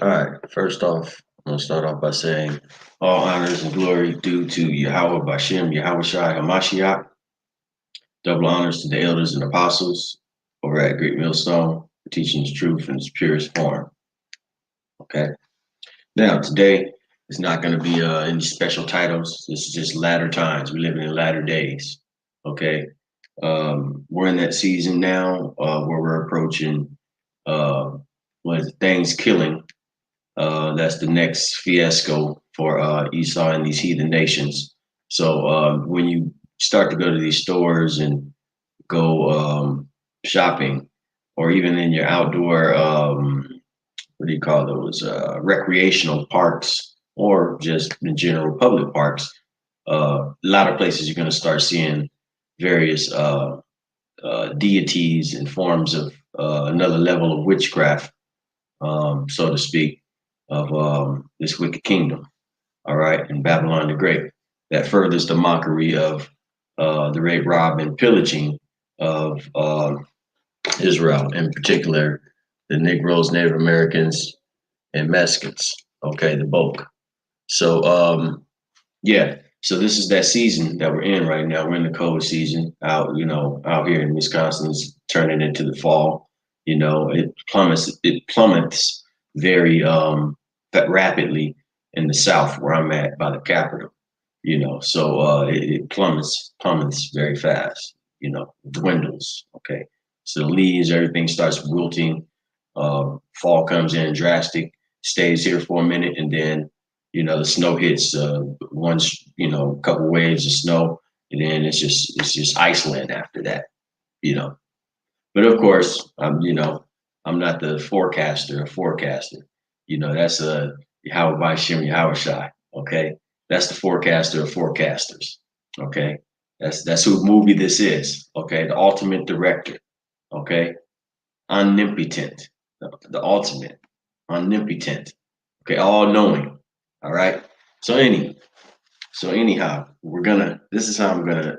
All right. First off, I'm gonna start off by saying all honors and glory due to Yahweh Bashem, Yahweh Shai Hamashiach. Double honors to the elders and apostles over at Great Millstone for teaching the truth in its purest form. Okay. Now today is not going to be any special titles. This is just latter times. We're living in latter days. Okay. We're in that season now where we're approaching what is it, Thanksgiving. That's the next fiasco for Esau and these heathen nations. So when you start to go to these stores and go shopping, or even in your outdoor, what do you call those, recreational parks, or just in general public parks, a lot of places you're going to start seeing various deities and forms of another level of witchcraft, so to speak, of this wicked kingdom, all right, in Babylon the Great, that furthers the mockery of the rape, rob, and pillaging of Israel, in particular, the Negroes, Native Americans, and Mexicans, okay, the bulk. So, yeah, so this is that season that we're in right now. We're in the cold season out here in Wisconsin. It's turning into the fall. It plummets very rapidly in the south where I'm at by the capital. So it plummets very fast. Dwindles. Okay, so the leaves, everything starts wilting. Fall comes in drastic, stays here for a minute, and then the snow hits once, a couple waves of snow, and then it's just Iceland after that. you know but of course, I'm not the forecaster. That's Yahweh by Shem Yahweh Shai. Okay, that's the forecaster of forecasters. Okay, that's who movie this is. Okay, the ultimate director. Okay, omnipotent, the ultimate, omnipotent. Okay, all knowing. All right. So anyhow, this is how I'm gonna,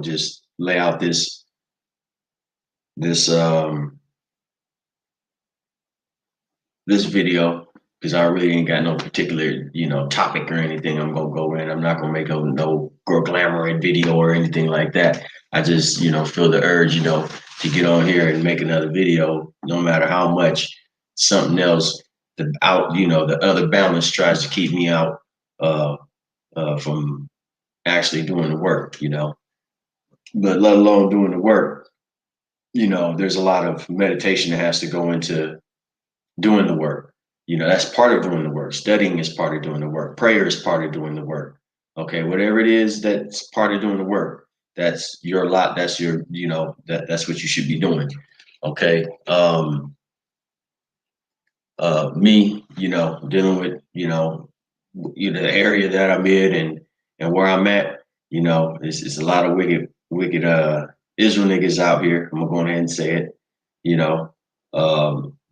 just lay out this this video, because I really ain't got no particular, topic or anything I'm gonna go in. I'm not gonna make no glamorous video or anything like that. I just, feel the urge, to get on here and make another video, no matter how much something else the other balance tries to keep me out from actually doing the work, but let alone doing the work. There's a lot of meditation that has to go into doing the work. That's part of doing the work. Studying is part of doing the work. Prayer is part of doing the work. Okay, whatever it is that's part of doing the work, that's your lot. That's your, that's what you should be doing. Okay. Me, dealing with, the area that I'm in and where I'm at, it's a lot of wicked Israel niggas out here. I'm gonna go ahead and say it,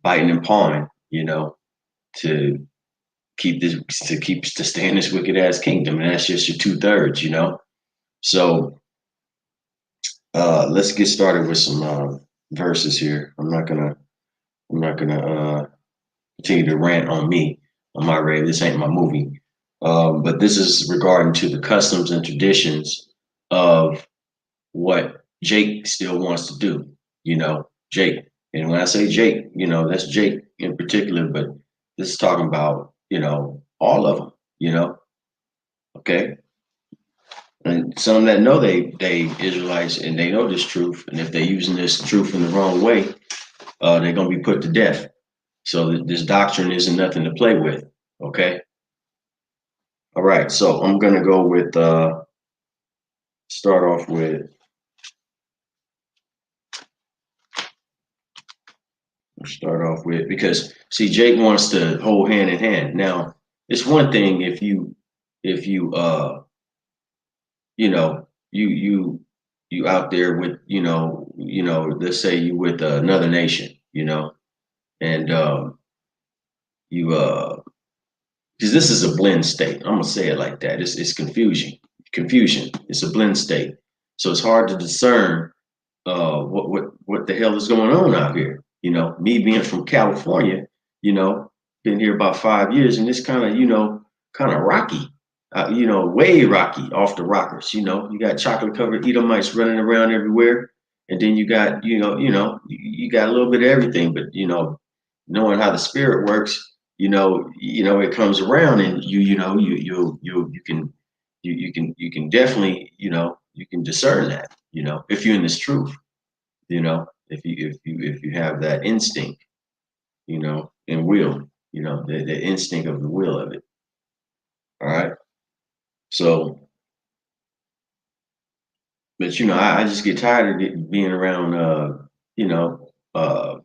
biting and pawing, to to stay in this wicked ass kingdom, and that's just your 2/3, So let's get started with some verses here. I'm not gonna continue to rant on me on my rave. This ain't my movie. But this is regarding to the customs and traditions of what Jake still wants to do. Jake. And when I say Jake, that's Jake in particular, but this is talking about, all of them, okay? And some that know they Israelites and they know this truth, and if they're using this truth in the wrong way, they're gonna be put to death. So this doctrine isn't nothing to play with, okay? All right, so I'm gonna go with start off with because see, Jake wants to hold hand in hand. Now, it's one thing if you you know you out there with let's say you with another nation, and you because this is a blend state. I'm gonna say it like that. It's confusion. It's a blend state, so it's hard to discern what what the hell is going on out here. You know, me being from California, you know, been here about 5 years, and it's kind of, you know, kind of rocky. You know, way rocky off the rockers. You know, you got chocolate covered Edomites running around everywhere, and then you got, you got a little bit of everything. But you know, knowing how the spirit works, it comes around, and you can definitely, you can discern that, if you're in this truth, if you have that instinct, and will, the instinct of the will of it. All right. So, but I just get tired of being around, you know, uh,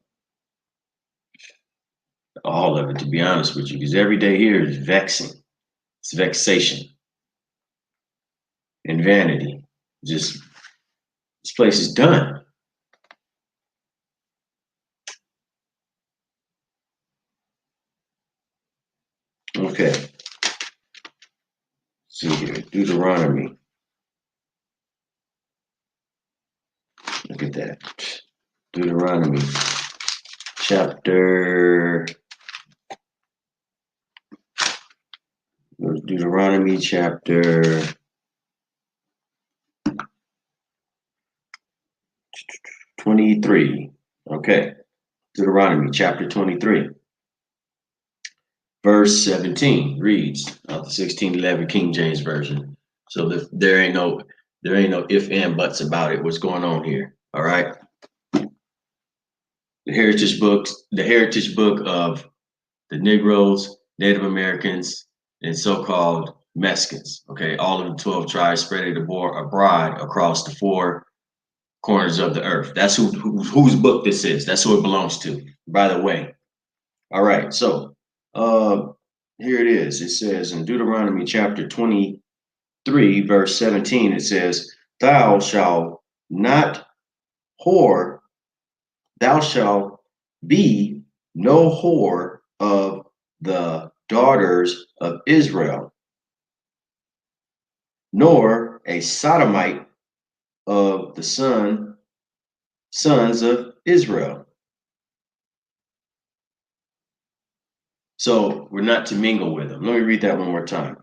all of it, to be honest with you, because every day here is vexing. It's vexation and vanity. Just this place is done. Okay. See here, Deuteronomy. Look at that. Deuteronomy chapter. Deuteronomy chapter 23. Okay. Deuteronomy chapter 23. Verse 17 reads, the 1611 King James Version. So there ain't no if and buts about it. What's going on here? All right. The heritage book of the Negroes, Native Americans, and so-called Mexicans. Okay, all of the 12 tribes spread abroad across the four corners of the earth. That's whose book this is. That's who it belongs to, by the way. All right, so here it is. It says in Deuteronomy chapter 23, verse 17, it says, Thou shalt not whore, thou shalt be no whore of the daughters of Israel, nor a sodomite of the sons of Israel. So we're not to mingle with them. Let me read that one more time.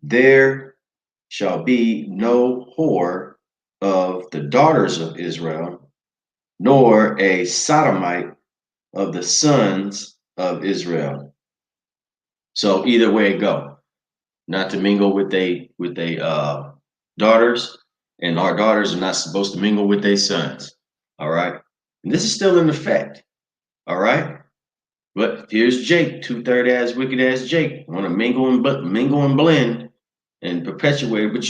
There shall be no whore of the daughters of Israel, nor a sodomite of the sons of Israel. So either way it go, not to mingle with they daughters, and our daughters are not supposed to mingle with their sons. All right, and this is still in effect. All right. But here's Jake, two-third ass, wicked ass Jake, want to mingle and blend and perpetuate. But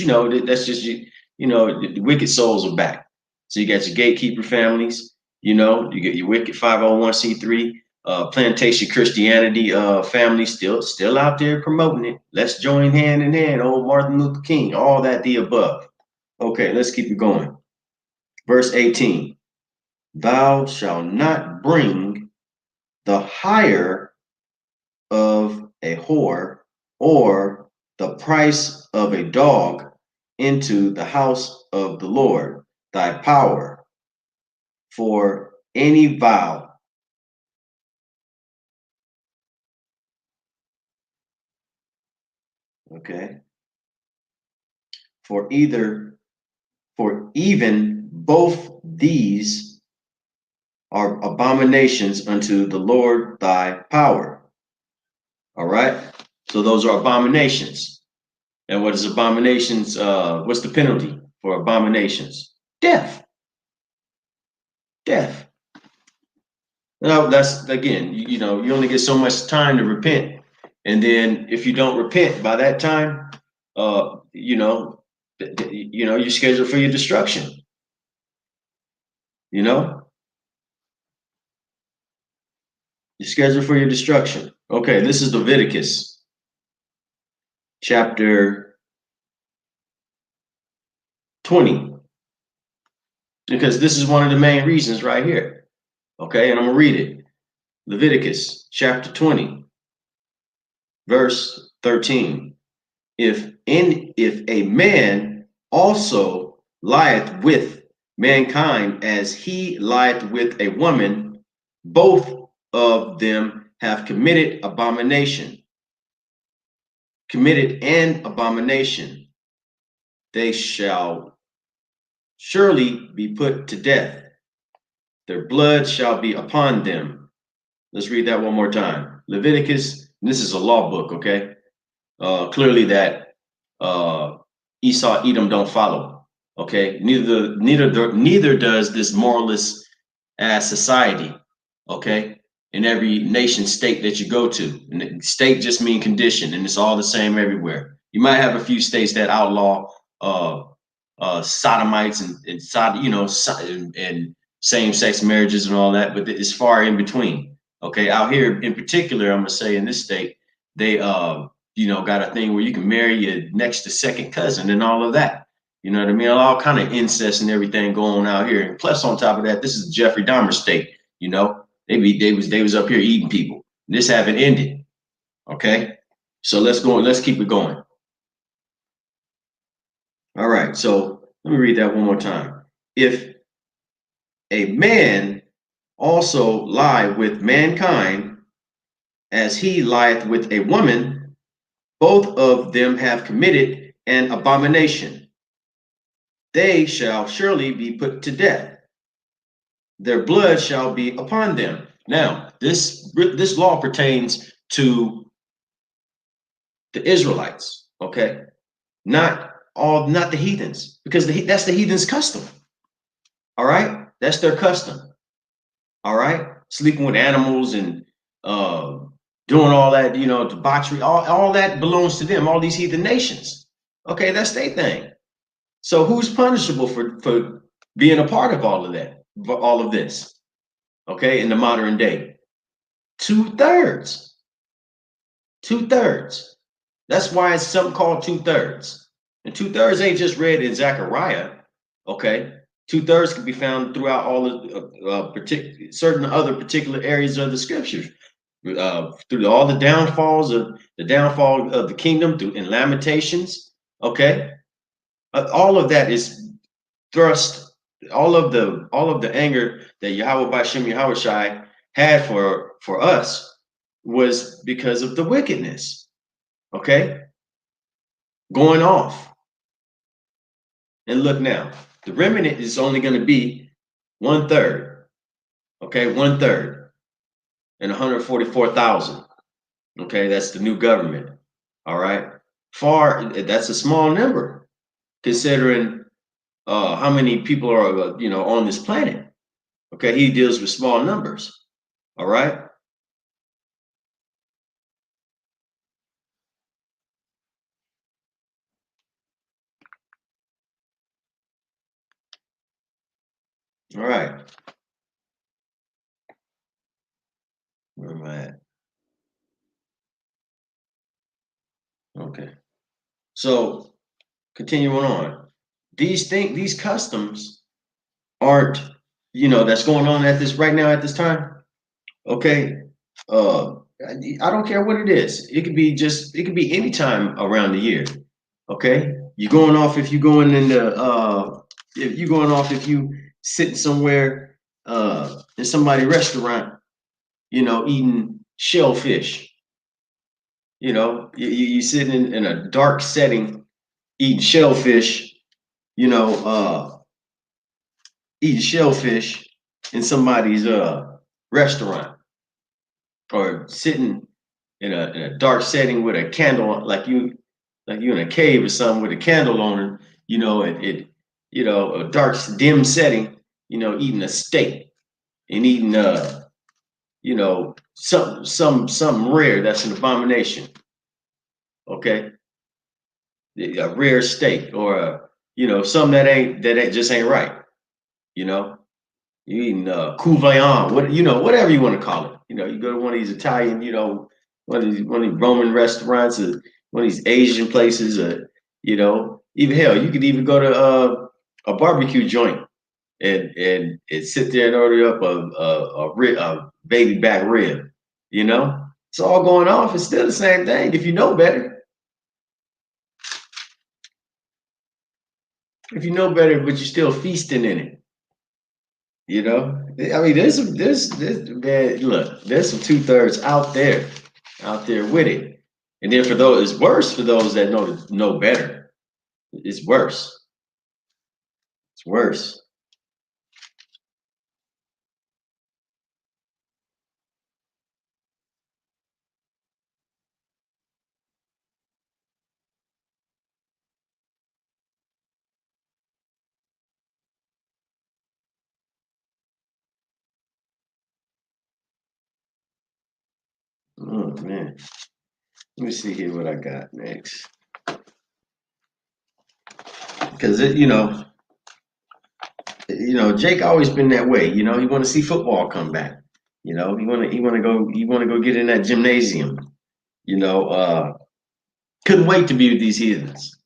that's just the wicked souls are back. So you got your gatekeeper families, you get your wicked 501c3 plantation Christianity family still out there promoting it. Let's join hand in hand, old Martin Luther King, all that the above. Okay, let's keep it going. Verse 18, thou shalt not bring the hire of a whore or the price of a dog into the house of the Lord thy power for any vow. Okay. For even both these are abominations unto the Lord thy power. All right. So those are abominations. And what is abominations? What's the penalty for abominations? Death. Death. No, that's again, you only get so much time to repent. And then if you don't repent by that time, you're scheduled for your destruction. You're scheduled for your destruction. Okay, this is Leviticus chapter 20. Because this is one of the main reasons right here. Okay, and I'm gonna read it. Leviticus chapter 20, verse 13. If a man also lieth with mankind as he lieth with a woman, both of them have committed abomination. Committed an abomination. They shall surely be put to death. Their blood shall be upon them. Let's read that one more time. Leviticus, this is a law book, okay? Clearly that Esau, Edom don't follow, okay? Neither does this moralist society, okay? In every nation state that you go to. And state just mean condition, and it's all the same everywhere. You might have a few states that outlaw sodomites and same-sex marriages and all that, but it's far in between. Okay, out here in particular, I'm gonna say in this state, they got a thing where you can marry your next to second cousin and all of that. You know what I mean? All kind of incest and everything going on out here. And plus, on top of that, this is Jeffrey Dahmer state. You know, they was up here eating people. This haven't ended. Okay, so let's go. Let's keep it going. All right, so let me read that one more time. If a man also lie with mankind, as he lieth with a woman, both of them have committed an abomination. They shall surely be put to death. Their blood shall be upon them. Now, this law pertains to the Israelites, okay? Not the heathens, because that's the heathens' custom. All right, that's their custom. All right, sleeping with animals and doing all that, debauchery, all that belongs to them. All these heathen nations. Okay, that's their thing. So who's punishable for being a part of all of that, all of this? Okay, in the modern day, 2/3. 2/3. That's why it's something called 2/3. And 2/3 ain't just read in Zechariah. Okay, 2/3 can be found throughout all the certain other particular areas of the scriptures. Through all the downfall of the kingdom, through in Lamentations. Okay, all of that is thrust. All of the anger that Yahweh Bashem Yahweh Shai had for us was because of the wickedness. Okay, going off. And look now, the remnant is only going to be 1/3. Okay, 1/3 and 144,000. Okay, that's the new government. All right, that's a small number considering how many people are on this planet. Okay, he deals with small numbers. All right. All right. Where am I at? Okay. So continuing on, these customs aren't, that's going on at this right now at this time. Okay. I don't care what it is. It could be any time around the year. Okay. You're going off if you're going if you sitting somewhere in somebody's restaurant, eating shellfish. You sitting in a dark setting, eating shellfish, eating shellfish in somebody's restaurant, or sitting in a dark setting with a candle, like you in a cave or something with a candle on it, a dark dim setting, eating a steak and eating something rare that's an abomination. Okay, a rare steak or something that just ain't right. You eating couvaillon, whatever you want to call it. You go to one of these Italian, one of these Roman restaurants, or one of these Asian places, even hell, you could even go to a barbecue joint and sit there and order up a baby back rib. It's all going off. It's still the same thing if you know better. If you know better, but you're still feasting in it. You know, I mean, man, look, there's some 2/3 out there with it. And then for those, it's worse for those that know better. It's worse. It's worse. Oh man. Let me see here what I got next. Because Jake always been that way. You know, he want to see football come back. You know, he want to go get in that gymnasium. You know, couldn't wait to be with these heathens.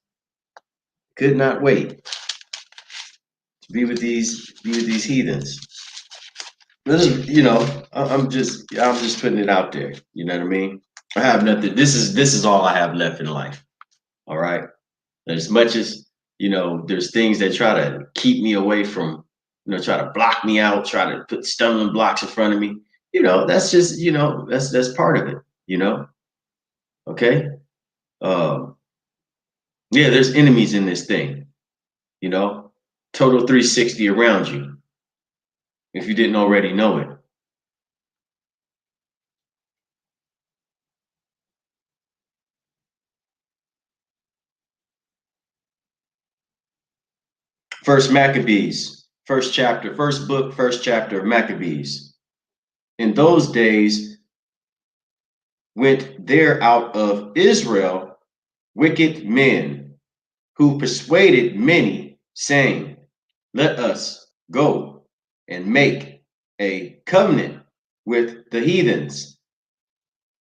Could not wait to be with these heathens. This is, I'm just putting it out there. You know what I mean? I have nothing. This is all I have left in life. All right. And as much as there's things that try to keep me away from, try to block me out, try to put stumbling blocks in front of me. That's just, that's part of it. Okay. Um, yeah, there's enemies in this thing. Total 360 around you. If you didn't already know it. First Maccabees, first chapter, first book, first chapter of Maccabees. In those days went there out of Israel wicked men who persuaded many, saying, let us go and make a covenant with the heathens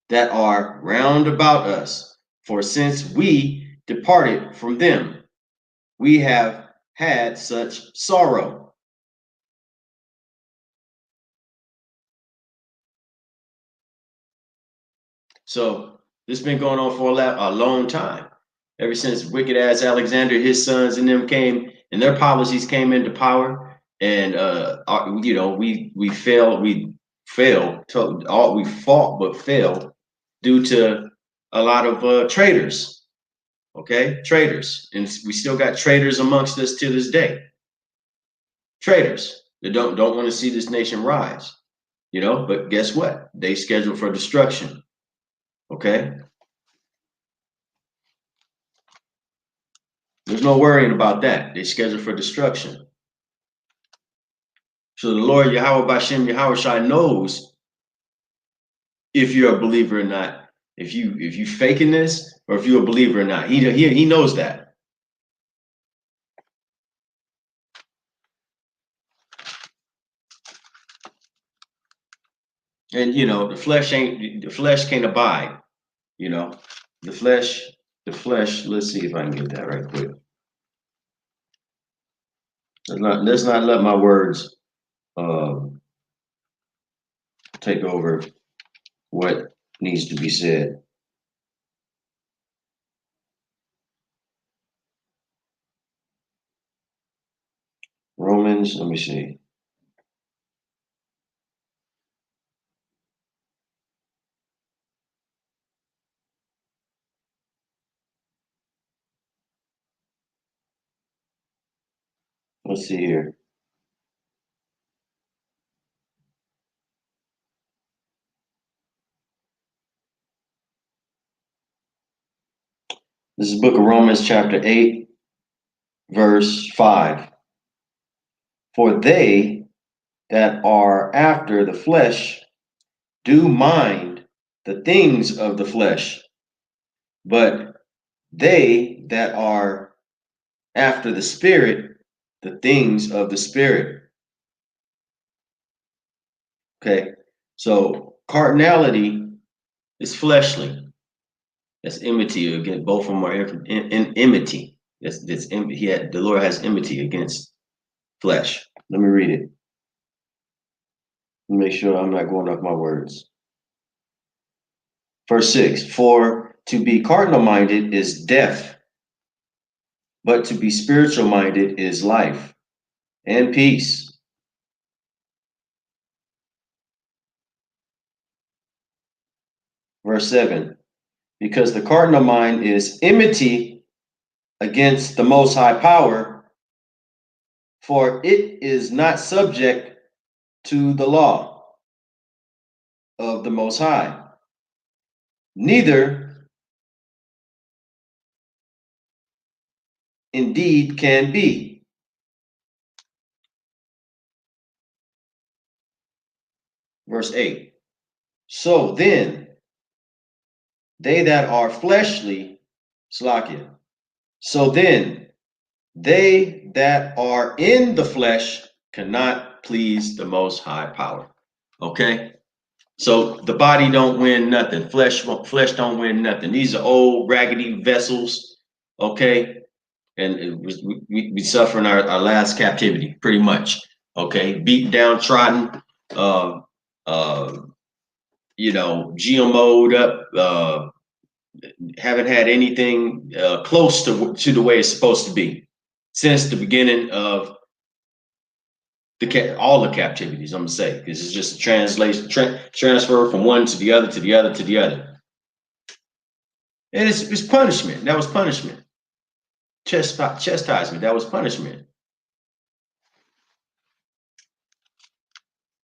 that are round about us. For since we departed from them, we have had such sorrow. So this has been going on for a long time. Ever since wicked ass Alexander, his sons, and them came, and their policies came into power, and we fought but failed due to a lot of traitors. Okay, traitors, and we still got traitors amongst us to this day. Traitors that don't want to see this nation rise. But guess what? They scheduled for destruction. Okay. There's no worrying about that. They're scheduled for destruction. So the Lord Yahweh Bashem Yahweh Shai knows if you're a believer or not. If you faking this or if you're a believer or not. He knows that. And the flesh can't abide. The flesh, let's see if I can get that right quick. Let's not let my words take over what needs to be said. Romans, let me see. Let's see here. This is the book of Romans, chapter 8, verse 5. For they that are after the flesh do mind the things of the flesh, but they that are after the spirit, the things of the spirit. Okay, so carnality is fleshly. That's enmity against both of them are in enmity. The Lord has enmity against flesh. Let me read it. Let me make sure I'm not going off my words. Verse 6, for to be carnal minded is death, but to be spiritual minded is life and peace. Verse 7. Because the cardinal mind is enmity against the most high power, for it is not subject to the law of the most high, neither indeed can be. Verse 8. So then, they that are fleshly, Slakia. So then, they that are in the flesh cannot please the most high power. Okay? So the body don't win nothing. Flesh don't win nothing. These are old raggedy vessels, okay? And we suffering our last captivity, pretty much. Okay, beaten down, trodden, uh, GMO'd up, haven't had anything close to the way it's supposed to be since the beginning of all the captivities. I'm gonna say because it's just a translation transfer from one to the other to the other to the other, and it's punishment. That was punishment. Chastisement. That was punishment.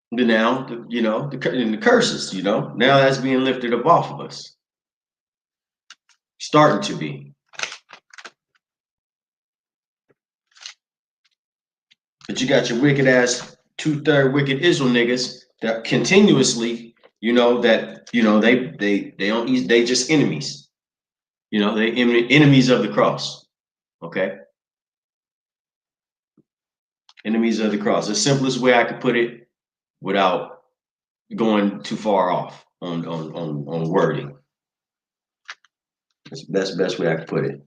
But now, the curses. Now that's being lifted up off of us. Starting to be. But you got your wicked ass 2/3 wicked Israel niggas that continuously, they don't they just enemies. They enemies of the cross. Okay, enemies of the cross. The simplest way I could put it, without going too far off on wording. That's the best way I could put it.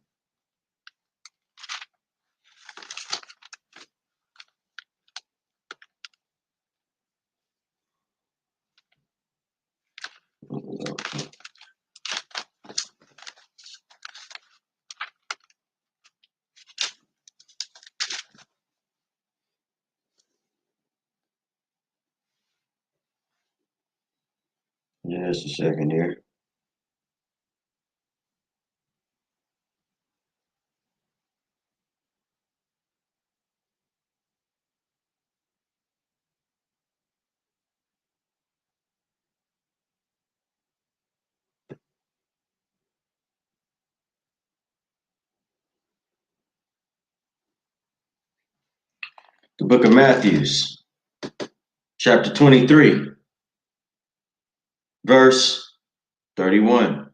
Just a second here. The book of Matthew, chapter 23, verse 31.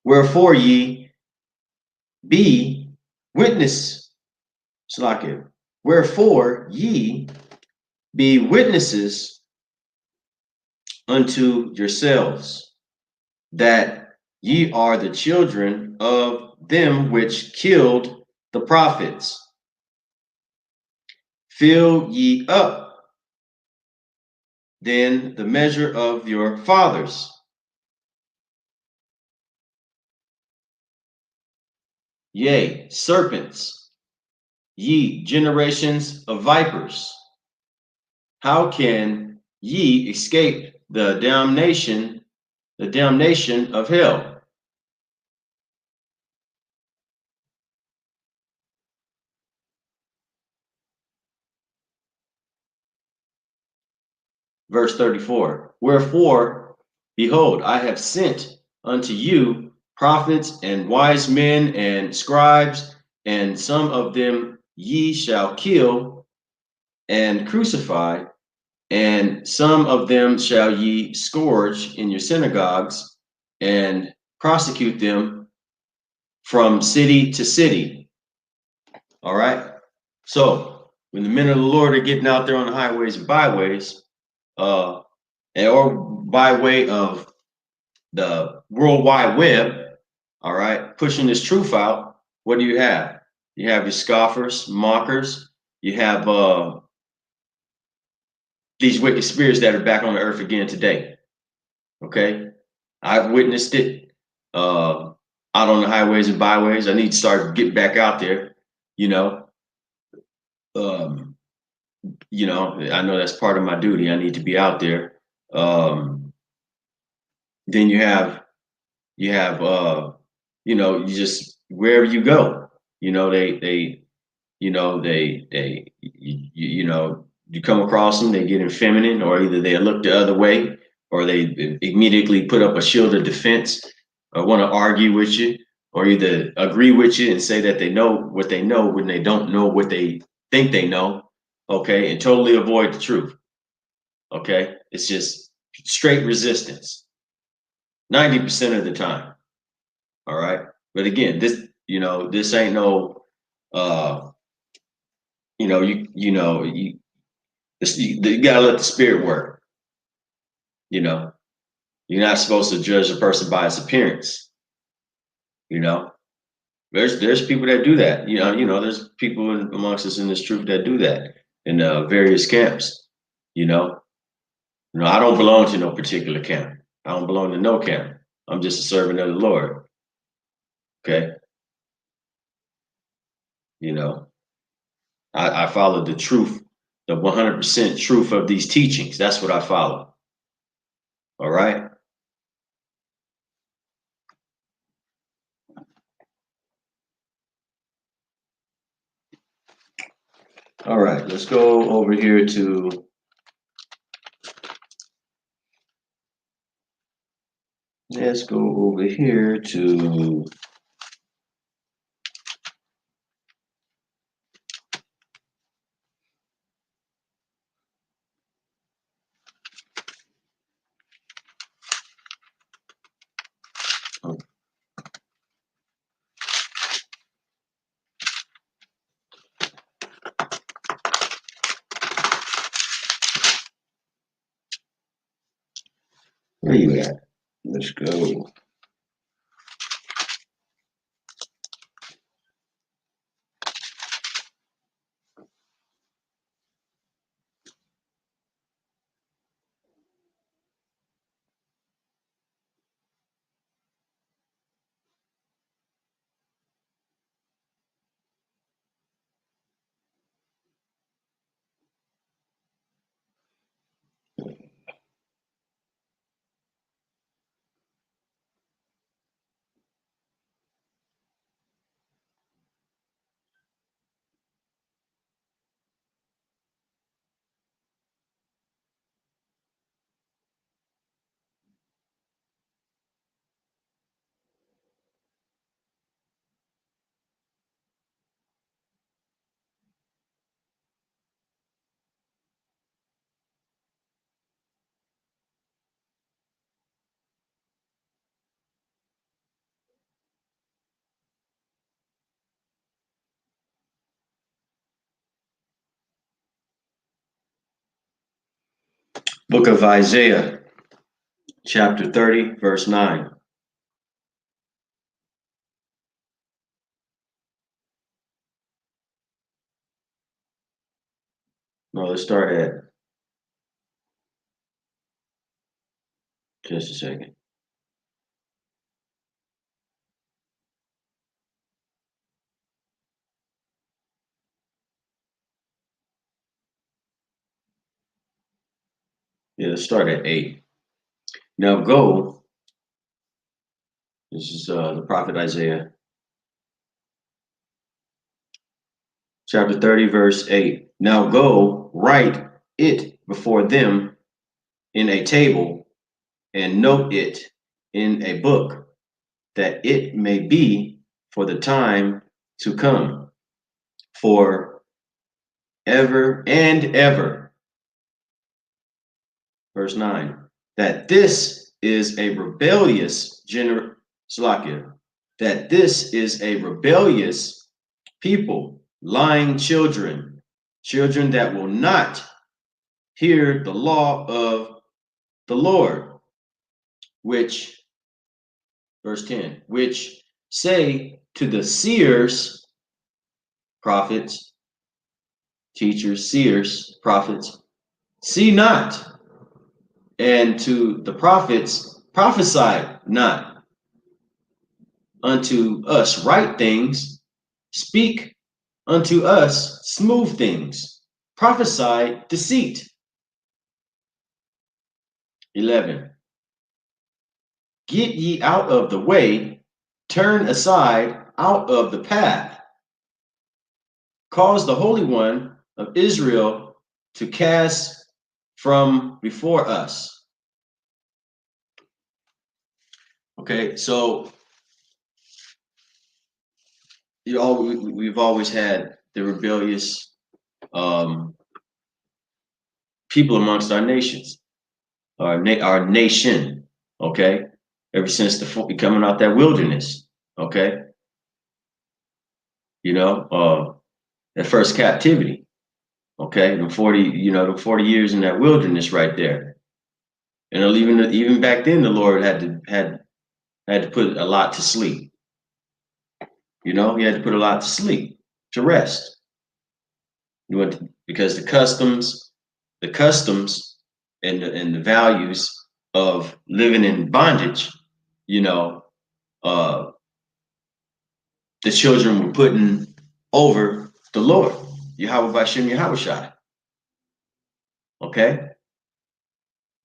Wherefore ye be witness, Slakia. Wherefore ye be witnesses unto yourselves, that ye are the children of them which killed the prophets. Fill ye up then the measure of your fathers. Yea, serpents, ye generations of vipers, how can ye escape the damnation of hell? Verse 34. Wherefore, behold, I have sent unto you prophets and wise men and scribes, and some of them ye shall kill and crucify, and some of them shall ye scourge in your synagogues and prosecute them from city to city. All right. So when the men of the Lord are getting out there on the highways and byways, or by way of the World Wide Web, all right, pushing this truth out, what do you have? You have your scoffers, mockers. You have these wicked spirits that are back on the earth again today. Okay, I've witnessed it out on the highways and byways. I need to start getting back out there. I know that's part of my duty. I need to be out there, Then you have you just wherever you go, you come across them, they get feminine, or either they look the other way, or they immediately put up a shield of defense, or want to argue with you, or either agree with you and say that they know what they know when they don't know what they think they know, okay, and totally avoid the truth, okay? It's just straight resistance 90% of the time, all right? But again, this ain't no, uh, you gotta let the spirit work. You know, you're not supposed to judge a person by his appearance. You know, there's people that do that. There's people amongst us in this truth that do that in various camps. You know, I don't belong to no particular camp. I don't belong to no camp. I'm just a servant of the Lord. Okay, you know, I follow the truth, the 100% truth of these teachings. That's what I follow. All right. All right, let's go over here to where you at? Let's go. Book of Isaiah, chapter 30, verse 9. No, let's start at just a second. Yeah, let's start at 8. Now go, this is the prophet Isaiah, chapter 30, verse 8. Now go, write it before them in a table, and note it in a book, that it may be for the time to come, for ever and ever. Verse 9, that this is a rebellious that this is a rebellious people, lying children, children that will not hear the law of the Lord, which, verse 10, which say to the seers, prophets, teachers, seers, prophets, see not, and to the prophets, prophesy not. Unto us right things, speak unto us smooth things, prophesy deceit. 11. Get ye out of the way, turn aside out of the path. Cause the Holy One of Israel to cast from before us. Okay, so we've always had the rebellious people amongst our nations, our nation. Okay, ever since coming out that wilderness. Okay, that first captivity. Okay, the 40 years in that wilderness right there. And even back then, the Lord had to put a lot to sleep. He had to put a lot to sleep, to rest. Because the customs and the values of living in bondage, uh, the children were putting over the Lord, Yahweh Bashem Yahushai. Okay?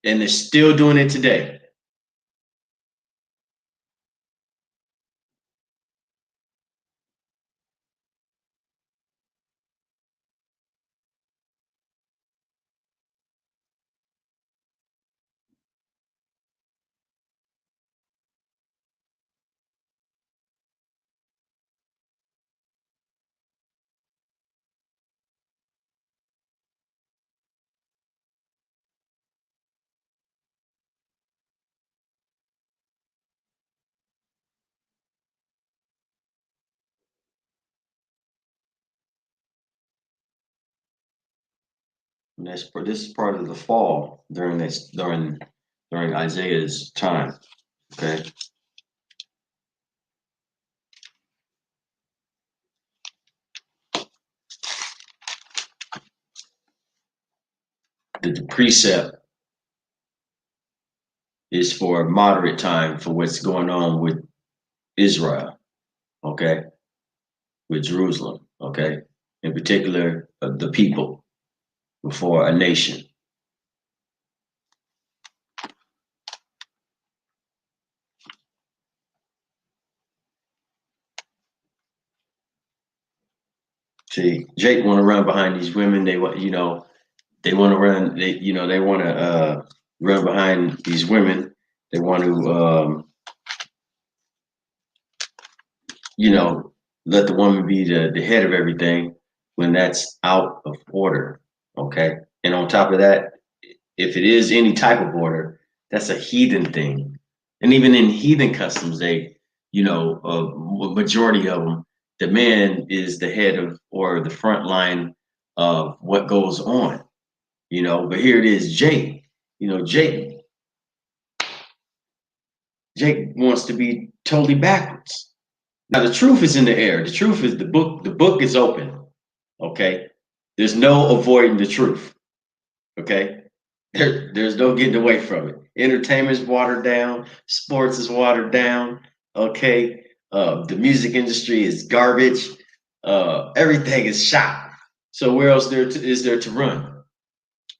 And they're still doing it today. And this is part of the fall during Isaiah's time. Okay. The precept is for a moderate time for what's going on with Israel, okay, with Jerusalem, okay, in particular the people before a nation. See, Jake want to run behind these women. They want to run. They want to run behind these women. They want to let the woman be the head of everything when that's out of order. Okay. And on top of that, if it is any type of order, that's a heathen thing. And even in heathen customs, a majority of them, the man is the head of or the front line of what goes on, but here it is, Jake, Jake wants to be totally backwards. Now the truth is in the air. The truth is the book is open. Okay. There's no avoiding the truth. Okay. There's no getting away from it. Entertainment's watered down, sports is watered down. Okay. The music industry is garbage. Everything is shot. So where else is there to run?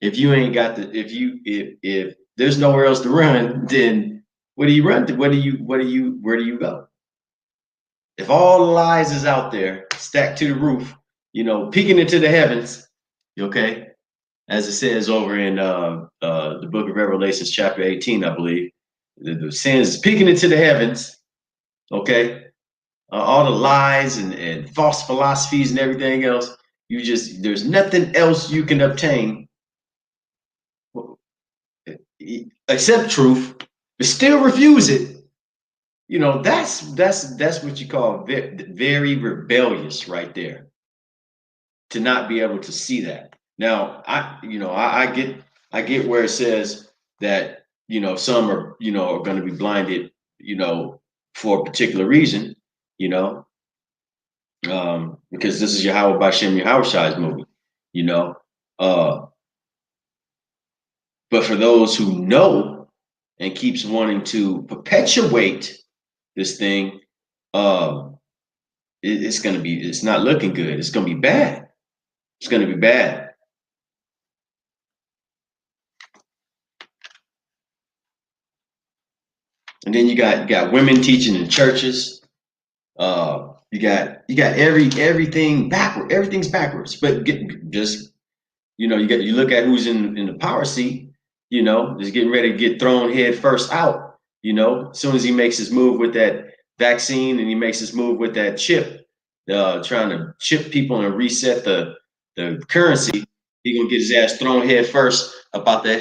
If you ain't got if there's nowhere else to run, then where do you run to? Where do you go? If all the lies is out there, stacked to the roof, peeking into the heavens, okay, as it says over in the book of Revelations, chapter 18, I believe, the sins is peeking into the heavens, okay, all the lies and false philosophies and everything else, there's nothing else you can obtain except truth, but still refuse it. That's what you call very rebellious right there, to not be able to see that. Now, I get where it says that, some are going to be blinded, for a particular reason, because this is Yahweh Bashem Yahushai's movie, but for those who know and keeps wanting to perpetuate this thing, it's not looking good. It's going to be bad. It's going to be bad. And then you got women teaching in churches. You got everything backward. Everything's backwards. But just you look at who's in the power seat. Just getting ready to get thrown head first out. As soon as he makes his move with that vaccine and he makes his move with that chip, trying to chip people and reset the currency, he gonna get his ass thrown head first about that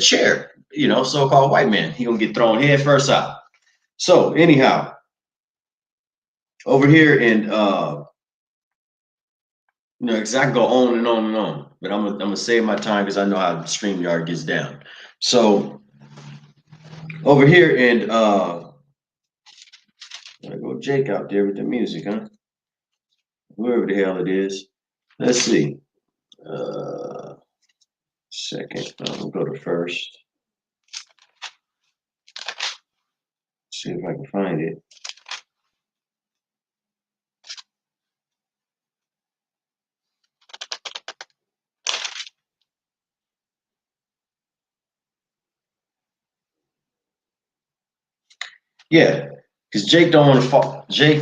chair. So-called white man. He gonna get thrown head first out. So anyhow, over here in because I can go on and on and on, but I'm gonna save my time because I know how StreamYard gets down. So over here in there go Jake out there with the music, huh? Whoever the hell it is. Let's see. Second. We'll go to first. See if I can find it. Yeah, because Jake don't want to fall. Jake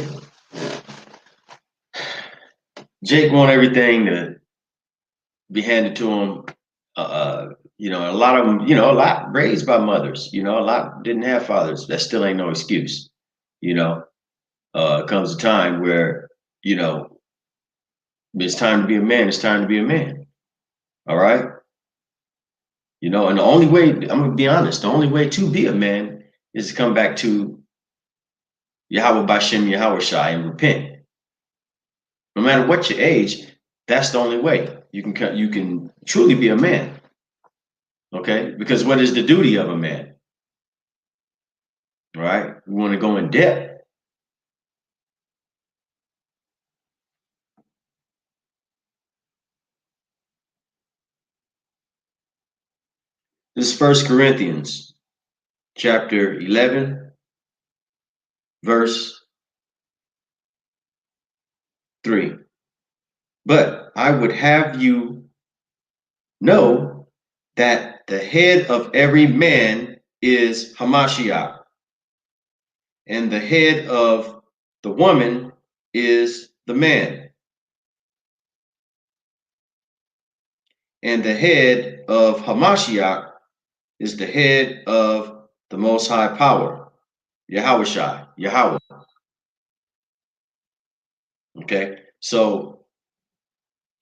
want everything to be handed to him. A lot of them, a lot raised by mothers. A lot didn't have fathers. That still ain't no excuse. Comes a time where it's time to be a man. It's time to be a man. All right. And the only way, I'm gonna be honest, the only way to be a man is to come back to Yahweh Bashem Yahweh Shai and repent. No matter what your age, that's the only way you can truly be a man. Okay, because what is the duty of a man? Right? We want to go in depth. This is 1 Corinthians chapter 11, verse 3. But I would have you know that the head of every man is Hamashiach, and the head of the woman is the man, and the head of Hamashiach is the head of the Most High Power, Yahweh Shai, Yahweh. Okay, so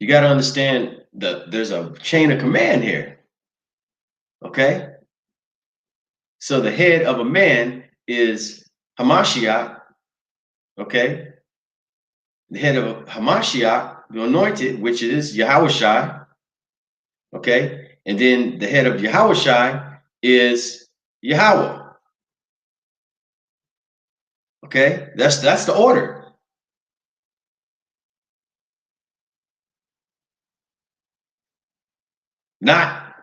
you got to understand that there's a chain of command here. Okay, so the head of a man is Hamashiach. Okay, the head of Hamashiach, the anointed, which is Yahweh Shai. Okay, and then the head of Yahweh Shai is Yahweh. Okay, that's the order. Not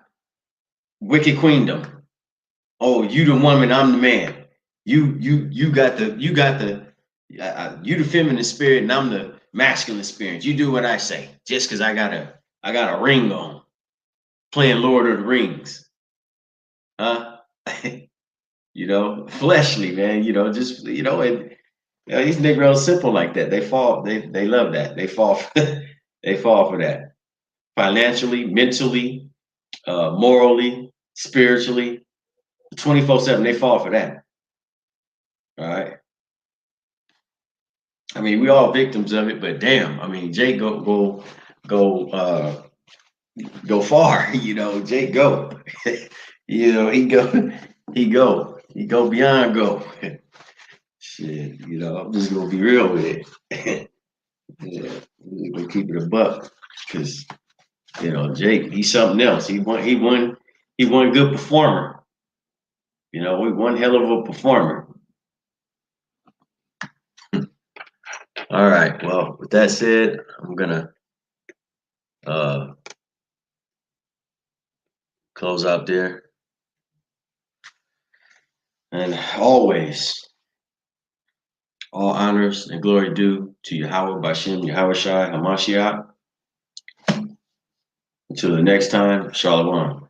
wicked queendom. Oh, you the woman, I'm the man. You got the you the feminine spirit and I'm the masculine spirit. You do what I say just because I got a ring on, playing Lord of the Rings, huh? Fleshly, man. Just and these Negroes simple like that. They fall. They love that. They fall. They fall for that. Financially, mentally, morally, spiritually, 24/7. They fall for that. All right. I mean, we all victims of it, but damn, I mean, Jake go far. Jake go. He go beyond go. Shit, I'm just gonna be real with it. Yeah, we're gonna keep it a buck, because Jake, he's something else. He one good performer. We one hell of a performer. All right. Well, with that said, I'm gonna close out there. And always, all honors and glory due to Yahweh Bashem, Yahweh Shai, Hamashiach. Until the next time, Shalom.